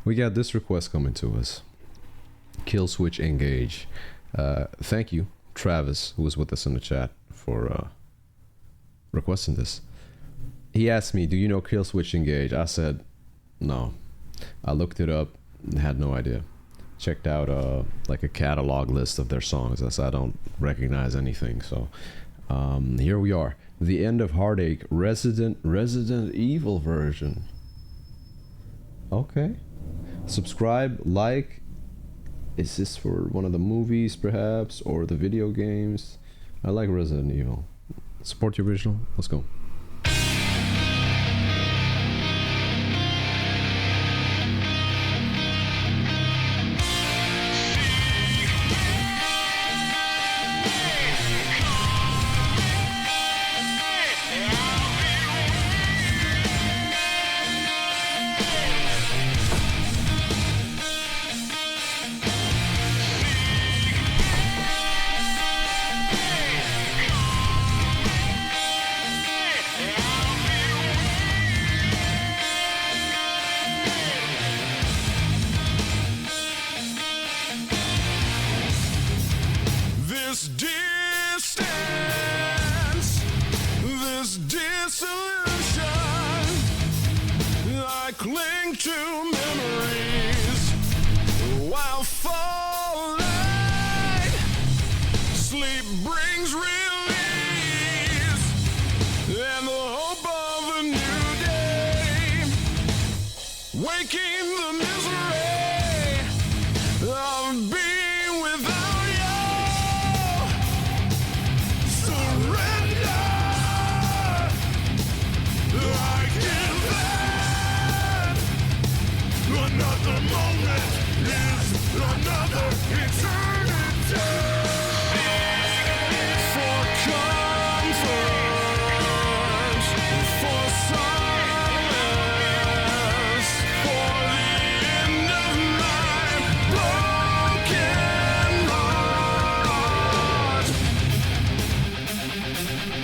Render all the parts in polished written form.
We got this request coming to us. Killswitch engage. Thank you, Travis, who was with us in the chat, for requesting this. He asked me, "Do you know Killswitch engage?" I said, "No." I looked it up, had no idea. Checked out like a catalog list of their songs. I said I don't recognize anything. So here we are. The End of Heartache, Resident Evil version. Okay. Subscribe, like. Is this for one of the movies, perhaps, or the video games? I like Resident Evil. Support the original. Let's go.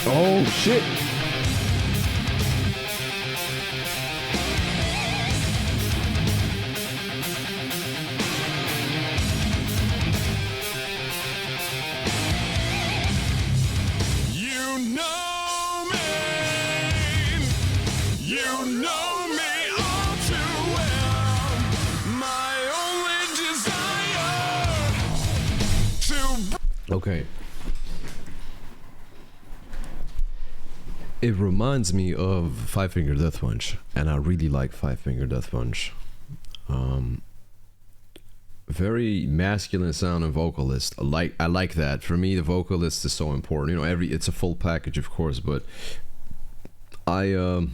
Oh shit! Okay. It reminds me of Five Finger Death Punch, and I really like Five Finger Death Punch. Very masculine sounding vocalist. I like that. For me, the vocalist is so important. You know, it's a full package, of course, but I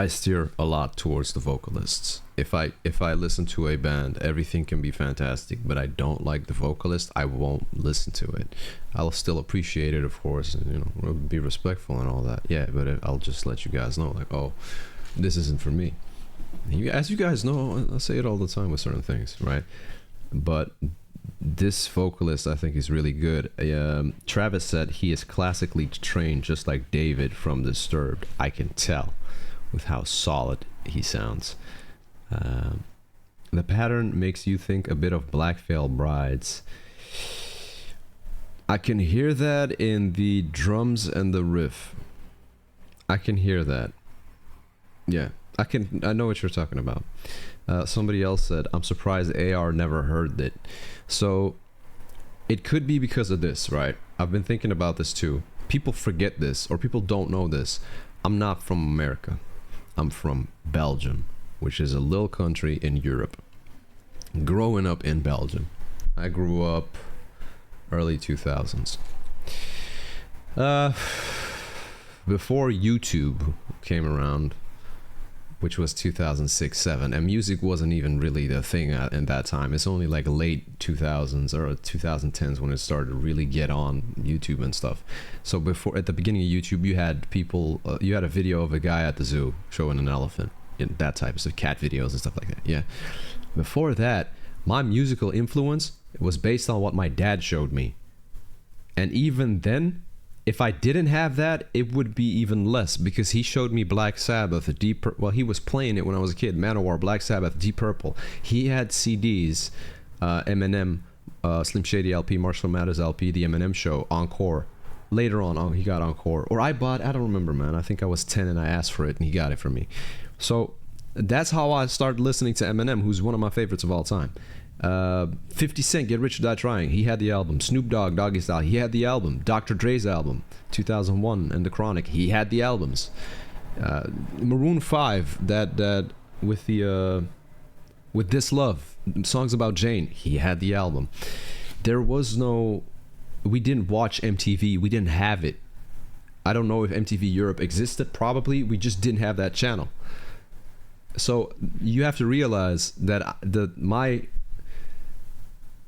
steer a lot towards the vocalists. If I listen to a band, everything can be fantastic, but I don't like the vocalist, I won't listen to it. I'll still appreciate it, of course, and, you know, be respectful and all that. Yeah, but I'll just let you guys know, like, oh, this isn't for me. As you guys know, I say it all the time with certain things, right? But this vocalist, I think, is really good. Travis said he is classically trained, just like David from Disturbed. I can tell with how solid he sounds. The pattern makes you think a bit of Black Veil Brides. I can hear that in the drums and the riff. I can hear that. Yeah, I know what you're talking about. Somebody else said, I'm surprised AR never heard it. So it could be because of this, right? I've been thinking about this too. People forget this, or people don't know this. I'm not from America. I'm from Belgium, which is a little country in Europe. Growing up in Belgium. I grew up early 2000s. Before YouTube came around, which was 2006-07, and music wasn't even really the thing in that time. It's only like late 2000s or 2010s when it started to really get on YouTube and stuff. So before, at the beginning of YouTube, you had people, you had a video of a guy at the zoo showing an elephant, and that type of stuff, cat videos and stuff like that. Yeah. Before that, my musical influence was based on what my dad showed me. And even then, if I didn't have that, it would be even less, because he showed me Black Sabbath, well, he was playing it when I was a kid. Manowar, Black Sabbath, Deep Purple. He had CDs, Eminem, Slim Shady LP, Marshall Mathers LP, The Eminem Show, Encore. Later on, he got Encore. Or I don't remember, man. I think I was 10 and I asked for it and he got it for me. So that's how I started listening to Eminem, who's one of my favorites of all time. 50 Cent, Get Rich or Die Trying, he had the album. Snoop Dogg, Doggy Style, he had the album. Dr. Dre's album, 2001, and The Chronic, he had the albums. Maroon 5, that with the with This Love, songs about Jane, he had the album. There was no, we didn't watch MTV, we didn't have it. I don't know if MTV Europe existed, probably, we just didn't have that channel. So you have to realize that my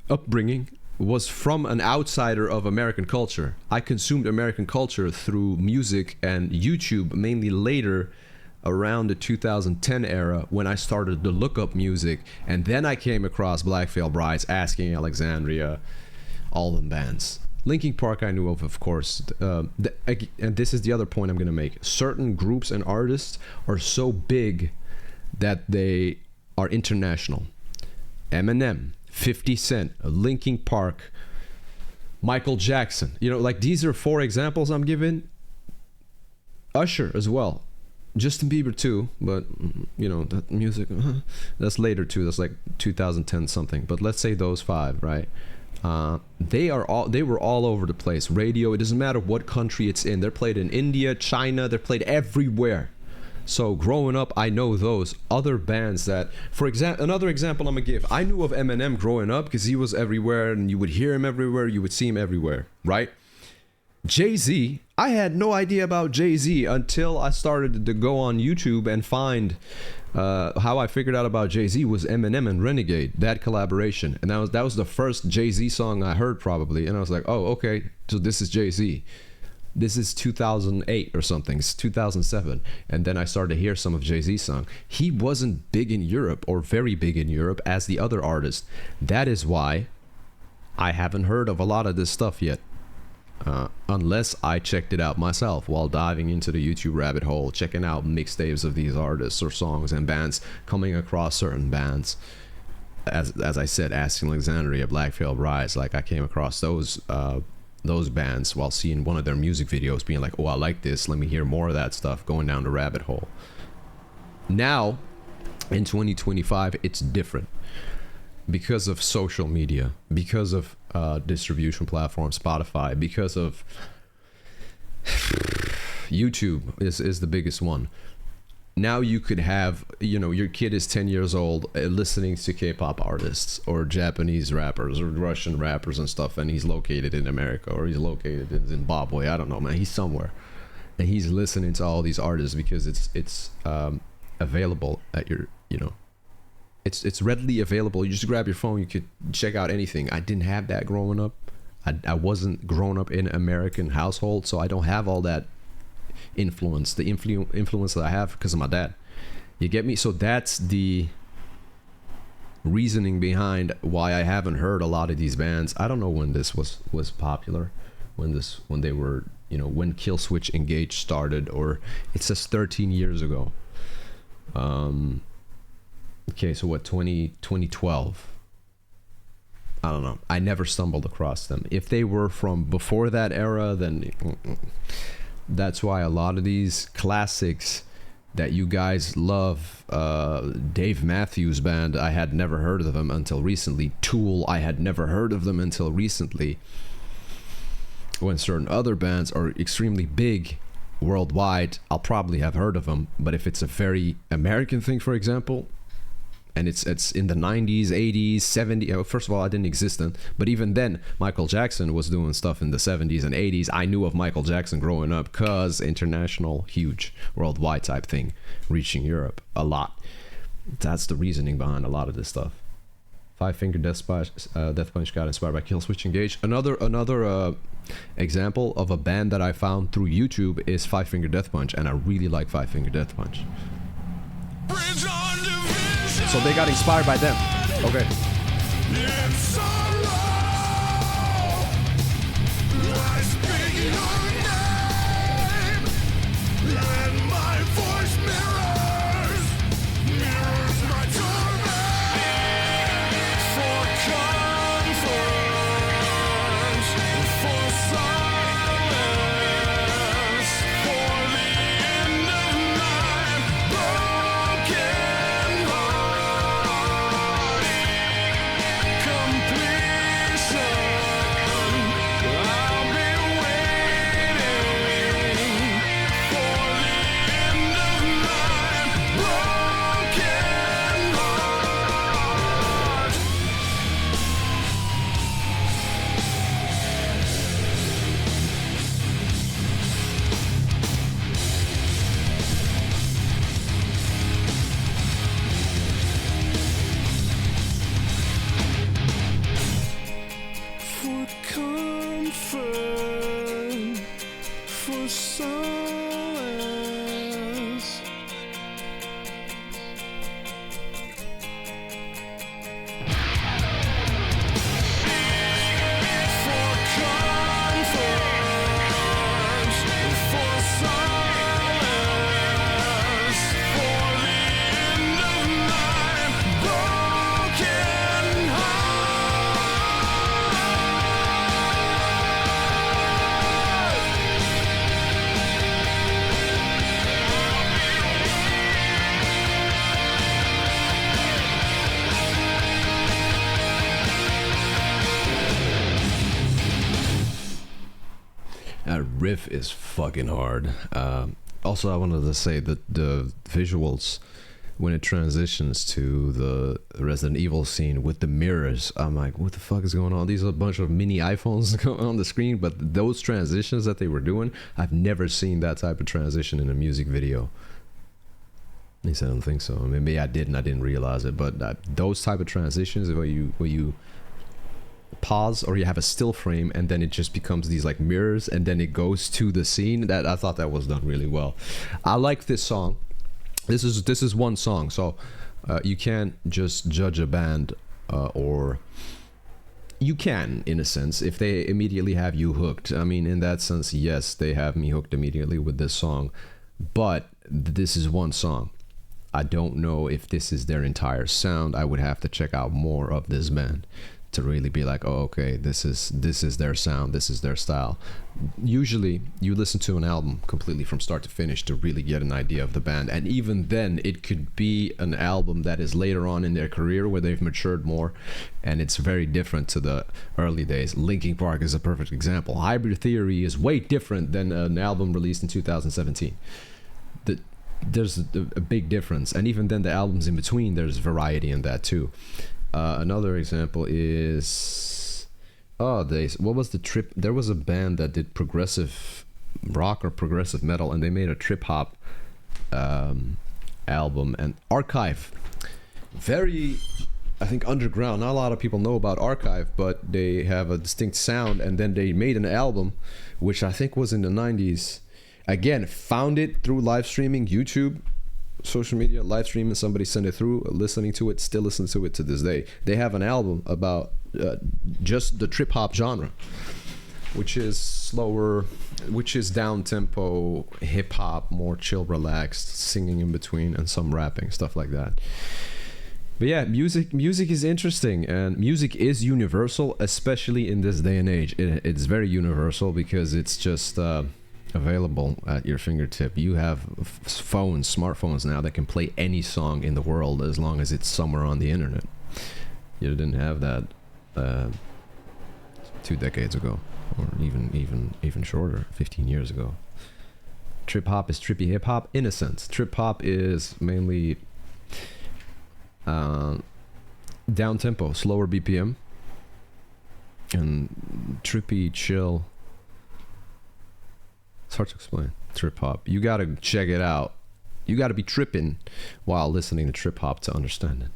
upbringing was from an outsider of American culture. I consumed American culture through music and YouTube, mainly later around the 2010 era, when I started to look up music, and then I came across Black Veil Brides, Asking Alexandria, all them bands. Linkin Park I knew of course. And this is the other point I'm gonna make. Certain groups and artists are so big that they are international. Eminem, 50 Cent, Linkin Park, Michael Jackson. You know, like, these are 4 examples I'm giving. Usher as well. Justin Bieber too, but you know, that music, that's later too. That's like 2010 something. But let's say those 5, right? They were all over the place. Radio, it doesn't matter what country it's in. They're played in India, China, they're played everywhere. So growing up, I know those other bands that, for example, another example I'm gonna give, I knew of Eminem growing up because he was everywhere and you would hear him everywhere, you would see him everywhere, right? Jay-Z, I had no idea about Jay-Z until I started to go on YouTube and find how I figured out about Jay-Z was Eminem and Renegade, that collaboration. And that was the first Jay-Z song I heard probably. And I was like, oh, okay, so this is Jay-Z. This is 2008 or something. It's 2007. And then I started to hear some of Jay-Z's song. He wasn't big in Europe, or very big in Europe, as the other artists. That is why I haven't heard of a lot of this stuff yet. Unless I checked it out myself while diving into the YouTube rabbit hole, checking out mixtapes of these artists or songs and bands, coming across certain bands. As I said, Asking Alexandria, Black Veil Brides, like, I came across those bands while seeing one of their music videos, being like, oh, I like this, let me hear more of that stuff, going down the rabbit hole. Now, in 2025, it's different. Because of social media, because of distribution platforms, Spotify, because of YouTube is the biggest one. Now you could have, you know, your kid is 10 years old listening to K-pop artists or Japanese rappers or Russian rappers and stuff, and he's located in America or he's located in Zimbabwe. I don't know, man. He's somewhere, and he's listening to all these artists because it's available at your, you know, it's readily available. You just grab your phone, you could check out anything. I didn't have that growing up. I wasn't grown up in an American household, so I don't have all that influence, the influence that I have because of my dad. You get me? So that's the reasoning behind why I haven't heard a lot of these bands. I don't know when this was popular, when they were, you know, when Killswitch Engage started, or it says 13 years ago. Okay, so what, 2012? I don't know. I never stumbled across them. If they were from before that era, then that's why a lot of these classics that you guys love, Dave Matthews Band, I had never heard of them until recently. Tool, I had never heard of them until recently. When certain other bands are extremely big worldwide, I'll probably have heard of them. But if it's a very American thing, for example, and it's in the 90s, 80s, 70s. First of all, I didn't exist then. But even then, Michael Jackson was doing stuff in the 70s and 80s. I knew of Michael Jackson growing up because international, huge, worldwide type thing, reaching Europe a lot. That's the reasoning behind a lot of this stuff. Five Finger Death Punch got inspired by Killswitch Engage. Another example of a band that I found through YouTube is Five Finger Death Punch, and I really like Five Finger Death Punch. So they got inspired by them. Okay. riff is fucking hard. Also, I wanted to say that the visuals, when it transitions to the Resident Evil scene with the mirrors, I'm like, what the fuck is going on? These are a bunch of mini iPhones going on the screen, but those transitions that they were doing, I've never seen that type of transition in a music video. At least I don't think so. I mean, maybe I didn't realize it, but those type of transitions where you pause or you have a still frame and then it just becomes these like mirrors and then it goes to the scene, that I thought that was done really well. I like this song. This is one song, so you can't just judge a band, or you can, in a sense, if they immediately have you hooked. I mean, in that sense, yes, they have me hooked immediately with this song, but this is one song. I don't know if this is their entire sound. I would have to check out more of this band to really be like, oh, okay, this is their sound, this is their style. Usually you listen to an album completely from start to finish to really get an idea of the band, and even then it could be an album that is later on in their career where they've matured more and it's very different to the early days. Linkin Park is a perfect example. Hybrid Theory is way different than an album released in 2017. There's a big difference, and even then the albums in between, there's variety in that too. Another example is what was the trip? There was a band that did progressive rock or progressive metal, and they made a trip hop album. And Archive, very, I think, underground. Not a lot of people know about Archive, but they have a distinct sound. And then they made an album, which I think was in the 90s. Again, found it through live streaming, YouTube, social media, live streaming. Somebody sent it through, listening to it, still listen to it to this day. They have an album about just the trip hop genre, which is slower, which is down tempo, hip hop, more chill, relaxed, singing in between, and some rapping, stuff like that. But yeah, music is interesting, and music is universal, especially in this day and age. It's very universal because it's just available at your fingertip. You have smartphones now that can play any song in the world as long as it's somewhere on the internet. You didn't have that 2 decades ago, or even shorter, 15 years ago. Trip hop is trippy hip hop in a sense. Trip hop is mainly down tempo, slower BPM, and trippy, chill. It's hard to explain. Trip hop. You gotta check it out. You gotta be tripping while listening to trip hop to understand it.